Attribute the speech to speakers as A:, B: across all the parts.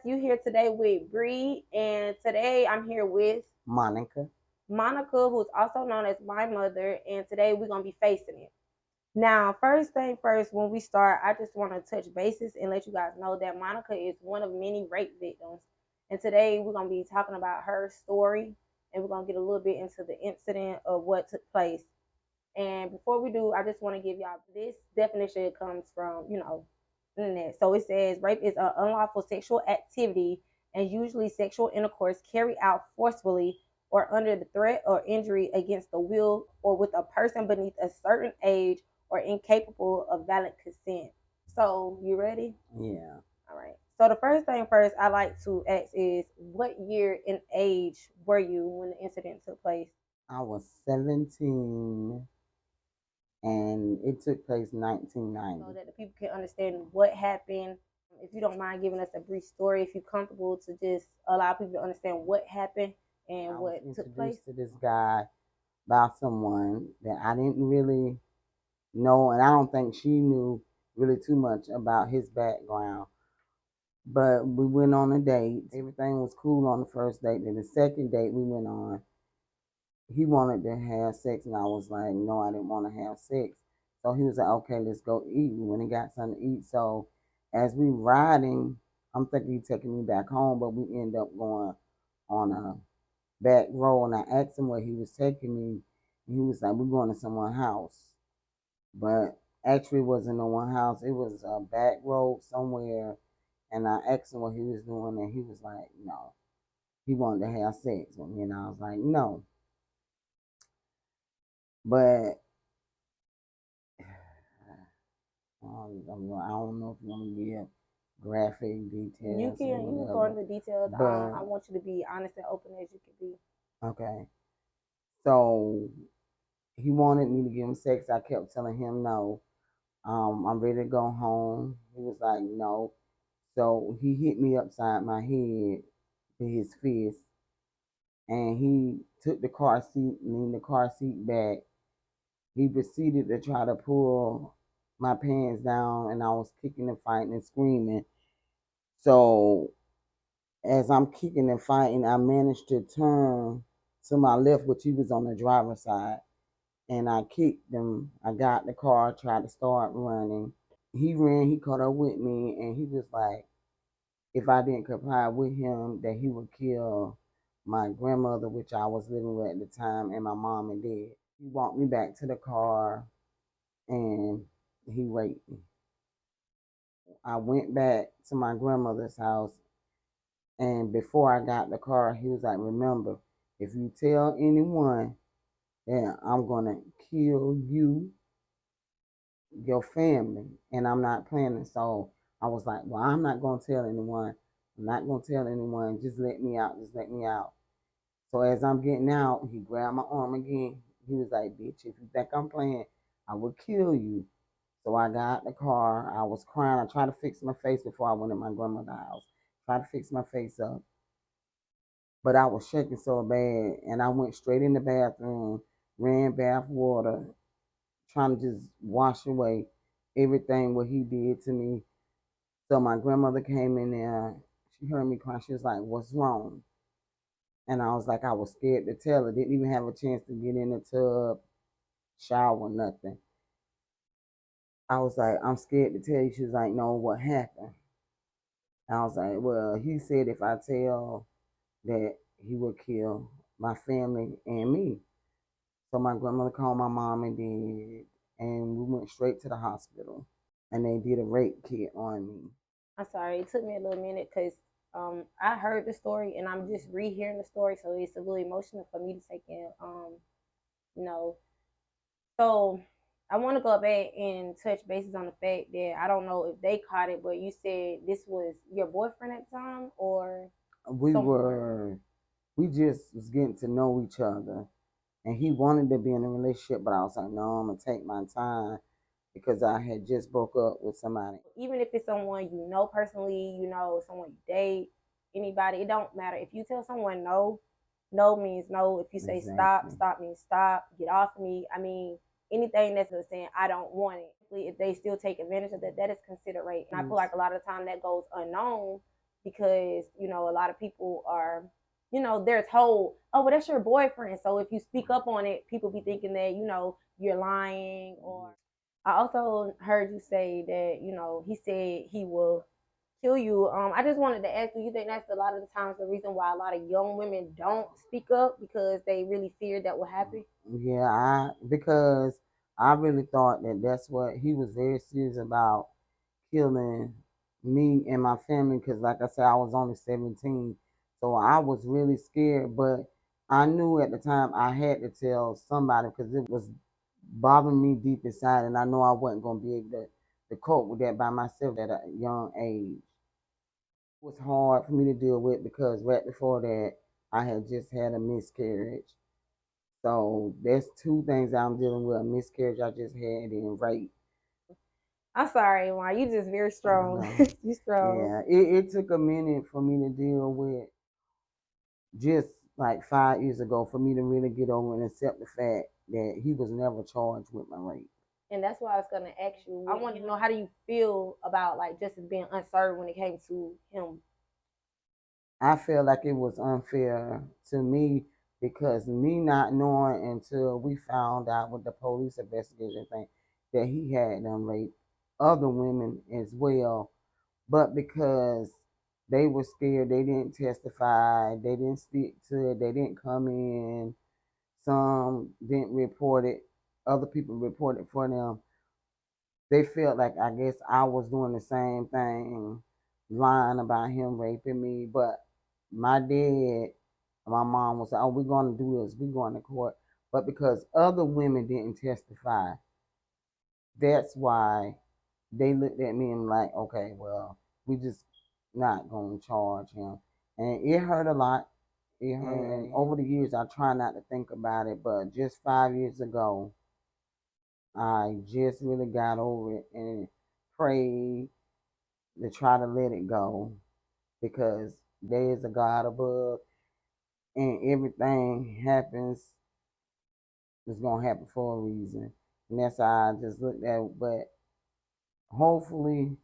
A: You here today with Bree, and today I'm here with
B: Monica.
A: Monica, who's also known as my mother, and today we're gonna be facing it. Now, first thing first, when we start, I just want to touch bases and let you guys know that Monica is one of many rape victims, and today we're gonna be talking about her story, and we're gonna get a little bit into the incident of what took place. And before we do, I just want to give y'all this definition. Comes from, internet. So it says rape is an unlawful sexual activity and usually sexual intercourse carried out forcefully or under the threat or injury against the will or with a person beneath a certain age or incapable of valid consent. So you ready?
B: Yeah.
A: All right. So the first thing first I like to ask is what year and age were you when the incident took place?
B: I was 17 and it took place
A: So
B: 1990.
A: that the people can understand what happened. If you don't mind giving us a brief story, if you're comfortable to just allow people to understand what happened and
B: I was
A: what took place.
B: introduced to this guy by someone that I didn't really know, and I don't think she knew really too much about his background. But we went on a date. Everything was cool on the first date. Then the second date we went on, he wanted to have sex, and I was like, no, I didn't want to have sex. So he was like, okay, let's go eat. We went and got something to eat. So as we riding, I'm thinking he taking me back home, but we end up going on a back road, and I asked him where he was taking me, and he was like, we're going to someone's house. But actually, it wasn't no one house. It was a back road somewhere, and I asked him what he was doing, and he was like, no, he wanted to have sex with me, and I was like, no. But I don't know if you want to give graphic
A: You
B: details or
A: can you can go
B: whatever.
A: into details. I
B: But
A: want you to be honest and open as you can be.
B: okay, so he wanted me to give him sex. I kept telling him no. I'm ready to go home. He was like no. So he hit me upside my head with his fist, and he took the car seat, leaned the car seat back. He proceeded to try to pull my pants down, and I was kicking and fighting and screaming. So as I'm kicking and fighting, I managed to turn to my left, which he was on the driver's side, and I kicked him. I got the car, tried to start running. He ran, he caught up with me, and he was like, if I didn't comply with him, that he would kill my grandmother, which I was living with at the time, and my mom and dad. He walked me back to the car and he raped me. I went back to my grandmother's house. And before I got in the car, he was like, remember, if you tell anyone that I'm going to kill you, your family, and I'm not planning. So I was like, well, I'm not going to tell anyone. I'm not going to tell anyone. Just let me out. Just let me out. So as I'm getting out, he grabbed my arm again. He was like, bitch, if you think I'm playing, I will kill you. So I got in the car. I was crying. I tried to fix my face before I went to my grandmother's house. Tried to fix my face up. But I was shaking so bad, and I went straight in the bathroom, ran bath water, trying to just wash away everything what he did to me. So my grandmother came in there. She heard me crying. She was like, "What's wrong?" And I was like, I was scared to tell her. Didn't even have a chance to get in the tub, shower, nothing. I was like, I'm scared to tell you. She was like, no, what happened? I was like, well, he said if I tell that he would kill my family and me. So my grandmother called my mom and dad, and we went straight to the hospital, and they did a rape kit on me.
A: I'm sorry, it took me a little minute because I heard the story and I'm just rehearing the story, so it's a little emotional for me to take in. You know, so I want to go back and touch bases on the fact that I don't know if they caught it, but you said this was your boyfriend at the time or
B: We
A: someone.
B: were, we just was getting to know each other, and he wanted to be in a relationship, but I was like, no, I'm gonna take my time because I had just broke up with somebody.
A: Even if it's someone you know personally, someone you date, anybody, it don't matter. If you tell someone no, no means no. If you say stop,
B: Exactly.
A: stop means stop. Get off of me. I mean, anything that's saying I don't want it. If they still take advantage of that, that is considered rape. And I feel like a lot of the time that goes unknown because a lot of people are they're told, oh well, that's your boyfriend, so if you speak up on it, people be thinking that you're lying. Or I also heard you say that he said he will kill you. I just wanted to ask, do you think that's a lot of the times the reason why a lot of young women don't speak up, because they really fear that will happen?
B: Yeah, because I really thought that that's what he was very serious about, killing me and my family. Because, like I said, I was only 17, so I was really scared. But I knew at the time I had to tell somebody because it was bothering me deep inside, and I know I wasn't gonna be able to cope with that by myself at a young age. It was hard for me to deal with because right before that, I had just had a miscarriage. So that's two things I'm dealing with: a miscarriage I just had and rape.
A: I'm sorry, Juan. You just very
B: You
A: strong.
B: know,
A: You strong.
B: yeah, it took a minute for me to deal with, just like 5 years ago, for me to really get over and accept the fact that he was never charged with my rape.
A: And that's why I was gonna ask you. I wanted to know, how do you feel about like justice being unserved when it came to him?
B: I feel like it was unfair to me because me not knowing until we found out with the police investigation thing that he had done raped other women as well, but because they were scared, they didn't testify, they didn't stick to it, they didn't come in. Some didn't report it, other people reported for them. They felt like, I guess, I was doing the same thing, lying about him raping me. But my dad, my mom was like, "Oh, we're going to do this. We're going to court." But because other women didn't testify, that's why they looked at me and like, "Okay, well, we just not going to charge him." And it hurt a lot. It hurt. And over the years, I try not to think about it. But just 5 years ago, I just really got over it and prayed to try to let it go, because there is a God above, and everything happens is gonna happen for a reason. And that's how I just looked at it. But hopefully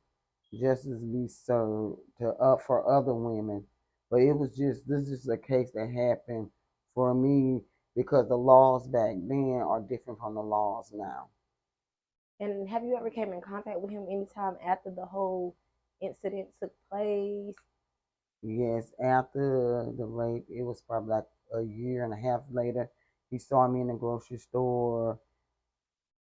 B: justice be served to for other women. But it was just, this is a case that happened for me because the laws back then are different from the laws now.
A: And have you ever came in contact with him anytime after the whole incident took place?
B: Yes, after the rape, it was probably like a year and a half later. He saw me in the grocery store.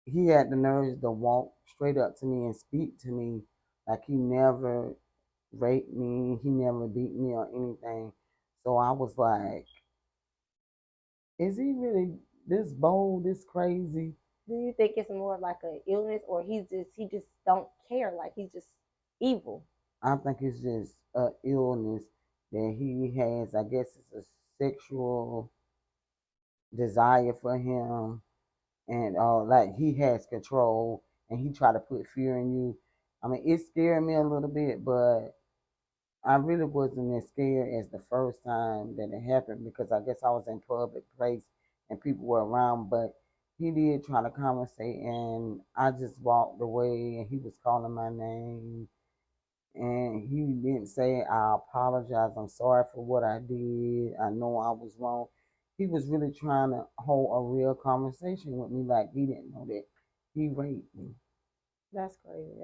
B: He had the nerve to walk straight up to me and speak to me like he never raped me, he never beat me or anything. So I was like, is he really this bold, this crazy?
A: Do you think it's more of like an illness, or he just don't care, like he's just evil?
B: I think it's just a illness that he has. I guess it's a sexual desire for him, and like he has control, and he try to put fear in you. I mean, it scared me a little bit, but I really wasn't as scared as the first time that it happened, because I guess I was in public place and people were around. But he did try to conversate, and I just walked away, and he was calling my name, and he didn't say, "I apologize, I'm sorry for what I did, I know I was wrong." He was really trying to hold a real conversation with me, like he didn't know that he raped me.
A: That's crazy.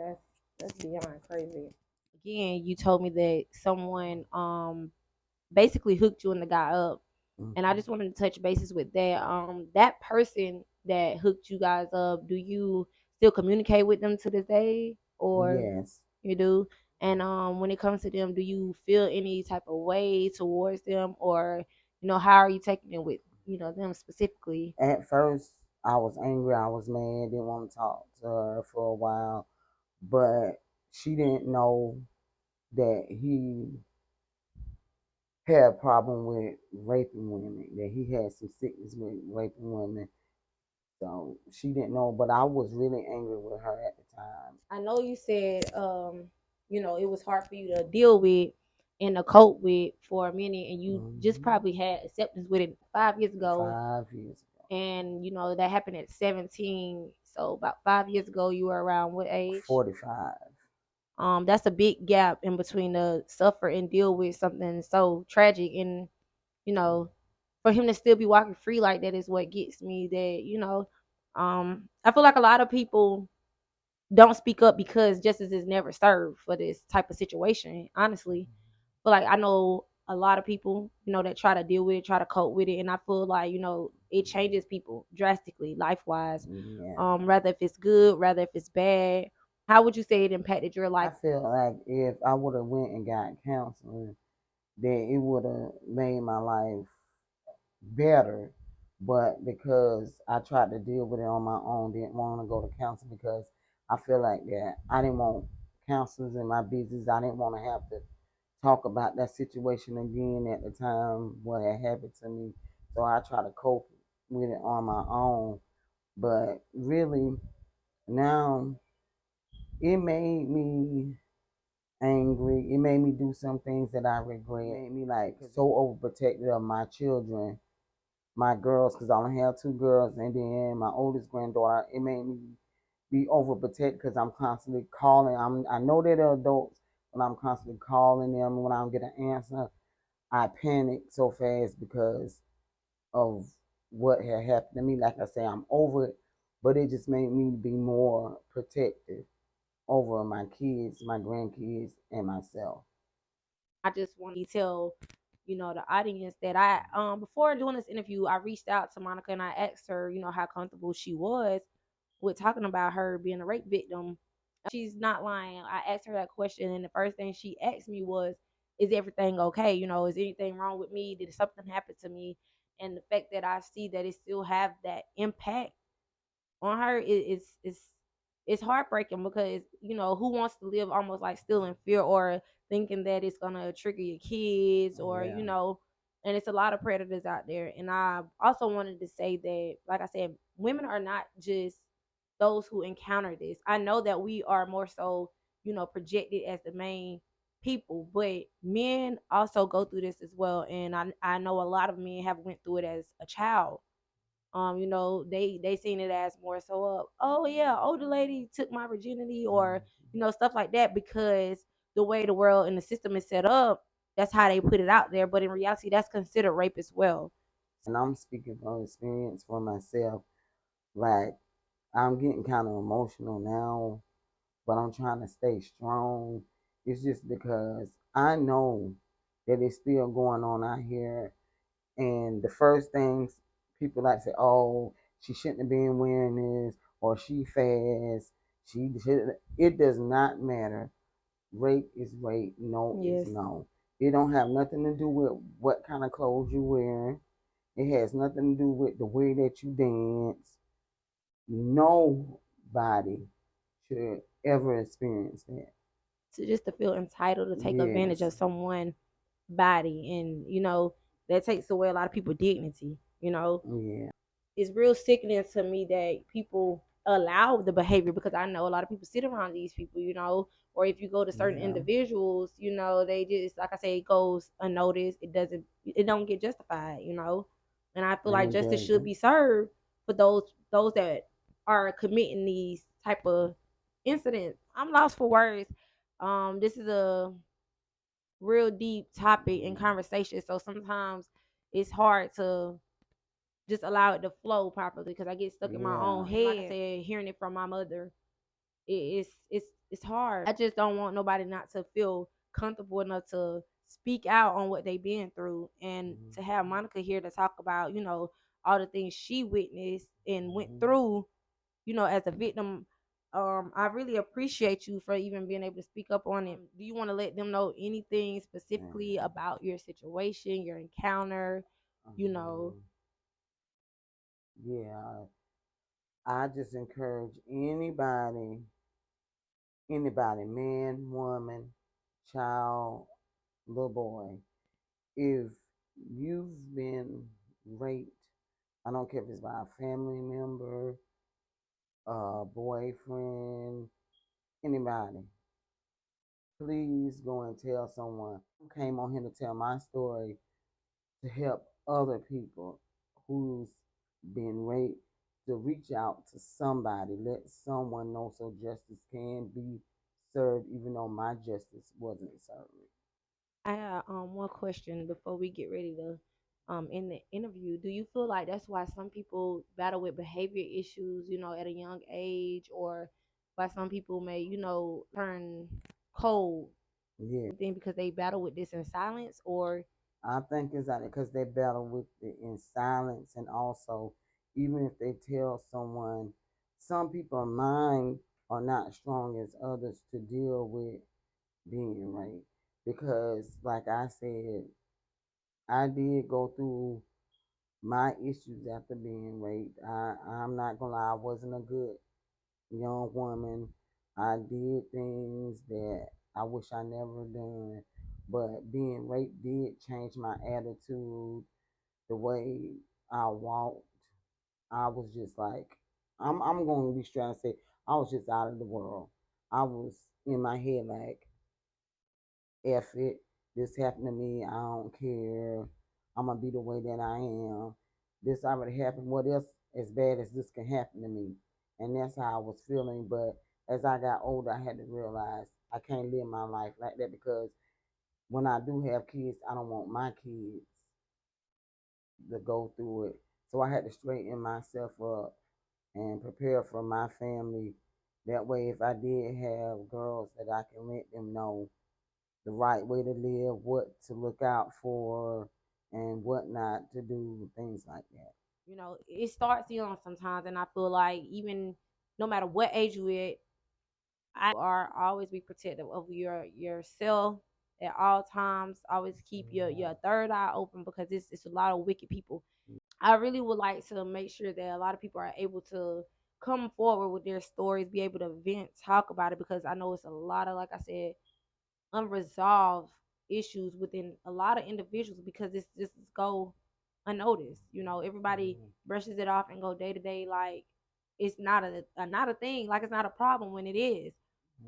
A: That's beyond crazy. Again, you told me that someone basically hooked you and the guy up, and I
B: Hmm.
A: just wanted to touch bases with that. That person that hooked you guys up, do you still communicate with them to this day, or
B: Yes.
A: you do? And when it comes to them, do you feel any type of way towards them, or how are you taking it with them specifically?
B: At first, I was angry, I was mad, didn't want to talk to her for a while, but she didn't know that he had a problem with raping women, that he had some sickness with raping women. So she didn't know, but I was really angry with her at the time.
A: I know you said it was hard for you to deal with and to cope with for a minute, and you just
B: Hmm.
A: probably had acceptance with it 5 years ago,
B: 5 years ago.
A: and that happened at 17. So about 5 years ago, you were around what age?
B: 45.
A: That's a big gap in between to suffer and deal with something so tragic, and you know, for him to still be walking free like that is what gets me. That I feel like a lot of people don't speak up because justice is never served for this type of situation. Honestly, but like I know a lot of people, that try to deal with it, try to cope with it, and I feel like it changes people drastically, life wise.
B: Yeah.
A: Rather if it's good, rather if it's bad. How would you say it impacted your
B: I
A: life?
B: feel like if I would have went and got counseling, then it would have made my life better. But because I tried to deal with it on my own, didn't want to go to counseling because I feel like that I didn't want counselors in my business. I didn't want to have to talk about that situation again at the time what had happened to me. So I try to cope with it on my own. But really, now it made me angry. It made me do some things that I regret. It made me like so overprotective of my children, my girls, because I only have two girls, and then my oldest granddaughter. It made me be overprotected because I'm constantly calling. I know that they're adults, but I'm constantly calling them. When I don't get an answer, I panic so fast because of what had happened to me. Like I say, I'm over it, but it just made me be more protective over my kids, my grandkids, and myself.
A: I just want to tell, the audience that I before doing this interview, I reached out to Monica and I asked her, how comfortable she was with talking about her being a rape victim. She's not lying. I asked her that question, and the first thing she asked me was, "Is everything okay? Is anything wrong with me? Did something happen to me?" And the fact that I see that it still have that impact on her it's heartbreaking because who wants to live almost like still in fear or thinking that it's gonna trigger your kids or
B: Yeah.
A: and it's a lot of predators out there. And I also wanted to say that, like I said, women are not just those who encounter this. I know that we are more so projected as the main people, but men also go through this as well. And I know a lot of men have went through it as a child. They seen it as more so oh yeah, older lady took my virginity, or stuff like that, because the way the world and the system is set up, that's how they put it out there, but in reality that's considered rape as well.
B: And I'm speaking from experience for myself. Like, I'm getting kind of emotional now, but I'm trying to stay strong. It's just because I know that it's still going on out here. And the first things people like to say, oh, she shouldn't have been wearing this, or she fast. She should. It does not matter. Rape is rape. No is
A: Yes.
B: no. It don't have nothing to do with what kind of clothes you wearing. It has nothing to do with the way that you dance. Nobody should ever experience that.
A: To just to feel entitled to take advantage of
B: Yes.
A: someone body, and that takes away a lot of people's dignity.
B: Yeah.
A: It's real sickening to me that people allow the behavior, because I know a lot of people sit around these people, or if you go to certain
B: Yeah.
A: individuals, they just, like I say, it goes unnoticed. It don't get justified, and I feel
B: And
A: like
B: it
A: justice should
B: doesn't.
A: be served for those that are committing these type of incidents. I'm lost for words. This is a real deep topic and conversation, so sometimes it's hard to just allow it to flow properly because I get stuck in my own
B: Yeah.
A: head. Like I said, hearing it from my mother, it's hard. I just don't want nobody not to feel comfortable enough to speak out on what they've been through, and to have
B: Mm-hmm.
A: Monica here to talk about all the things she witnessed and went
B: Mm-hmm.
A: through, as a victim. I really appreciate you for even being able to speak up on it. Do you want to let them know anything specifically
B: Yeah.
A: about your situation, your encounter? You know,
B: Yeah. I just encourage anybody, man, woman, child, little boy, if you've been raped, I don't care if it's by a family member, a boyfriend, anybody, please go and tell someone. I came on here to tell my story to help other people who's been raped to reach out to somebody, let someone know so justice can be served, even though my justice wasn't served.
A: I have one question before we get ready to end the interview. Do you feel like that's why some people battle with behavior issues, at a young age, or why some people may, turn cold
B: Yeah,
A: thing because they battle with this in silence? Or
B: I think it's that because they battle with it in silence, and also even if they tell someone, some people's mind are not strong as others to deal with being raped. Because, like I said, I did go through my issues after being raped. I'm not gonna lie, I wasn't a good young woman. I did things that I wish I never done. But being raped did change my attitude, the way I walked. I was just like, I'm going to be trying to say, I was just out of the world. I was in my head like, F it. This happened to me. I don't care. I'm gonna be the way that I am. This already happened. What else as bad as this can happen to me? And that's how I was feeling. But as I got older, I had to realize I can't live my life like that because when I do have kids, I don't want my kids to go through it. So I had to straighten myself up and prepare for my family. That way, if I did have girls, that I can let them know the right way to live, what to look out for, and what not to do, things like that.
A: it starts young sometimes, and I feel like even no matter what age you at, are always be protective of yourself at all times. Always keep your third eye open because it's a lot of wicked people. I really would like to make sure that a lot of people are able to come forward with their stories, be able to vent, talk about it, because I know it's a lot of, like I said, unresolved issues within a lot of individuals because it's just go unnoticed. Everybody
B: Mm-hmm.
A: brushes it off and go day to day like it's not a thing, like it's not a problem when it is.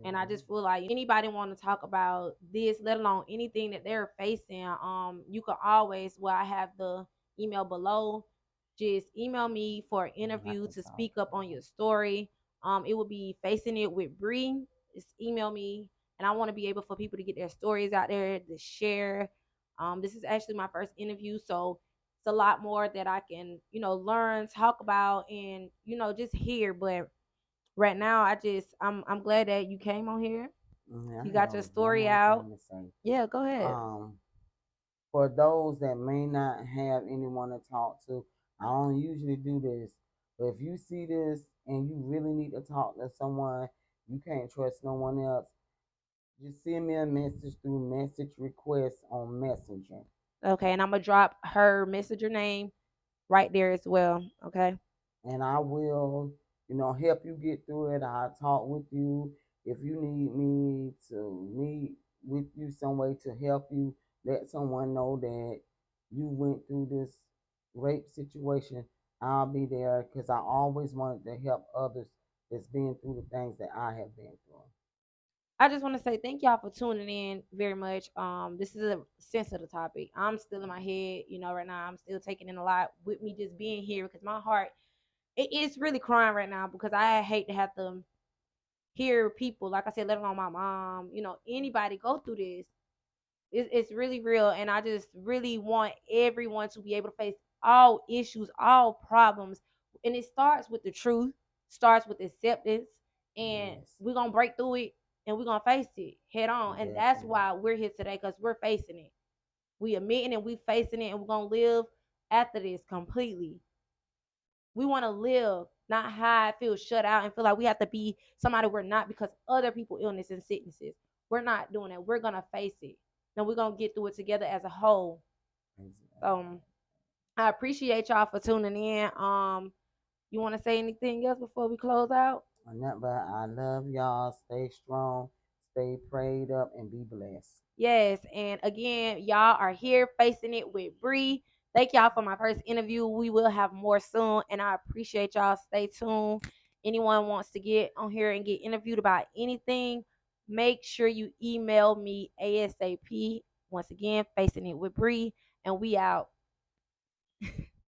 A: And I
B: Yeah.
A: just feel like anybody want to talk about this, let alone anything that they're facing, you can always, well, I have the email below. Just email me for an
B: And I
A: interview
B: can
A: to
B: talk
A: speak up
B: to
A: on
B: them.
A: your story. It will be Facing It with Bree. Just email me, and I want to be able for people to get their stories out there to share. This is actually my first interview, so it's a lot more that I can, learn, talk about, and just hear. But right now, I'm glad that you came on here.
B: I
A: You got your
B: have one
A: story
B: more
A: out.
B: thing to say.
A: Yeah, go ahead.
B: Um, for those that may not have anyone to talk to, I don't usually do this, but if you see this and you really need to talk to someone, you can't trust no one else. Just send me a message through message request on Messenger.
A: Okay, and I'm gonna drop her messenger name right there as well. Okay.
B: And I will, help you get through it. I'll talk with you. If you need me to meet with you some way to help you, let someone know that you went through this rape situation, I'll be there because I always wanted to help others that's been through the things that I have been through.
A: I just want to say thank y'all for tuning in very much. This is a sensitive topic. I'm still in my head, right now. I'm still taking in a lot with me just being here because my heart it's really crying right now because I hate to have to hear people, like I said, let alone my mom, anybody go through this. It's really real, and I just really want everyone to be able to face all issues, all problems, and it starts with the truth, starts with acceptance, and
B: Yes,
A: we're gonna break through it, and we're gonna face it head on, and that's
B: definitely.
A: why we're here today because we're facing it. We admitting and we facing it, and we're gonna live after this completely. We want to live, not hide, feel shut out, and feel like we have to be somebody we're not because other people illness and sicknesses. We're not doing it. We're gonna face it. And we're gonna get through it together as a whole. So I appreciate y'all for tuning in. You want to say anything else before we close out?
B: But I love y'all. Stay strong, stay prayed up, and be blessed.
A: Yes, and again, y'all are here facing it with Bree. Thank y'all for my first interview. We will have more soon, and I appreciate y'all. Stay tuned. Anyone wants to get on here and get interviewed about anything, make sure you email me ASAP. Once again, facing it with Bree, and we out.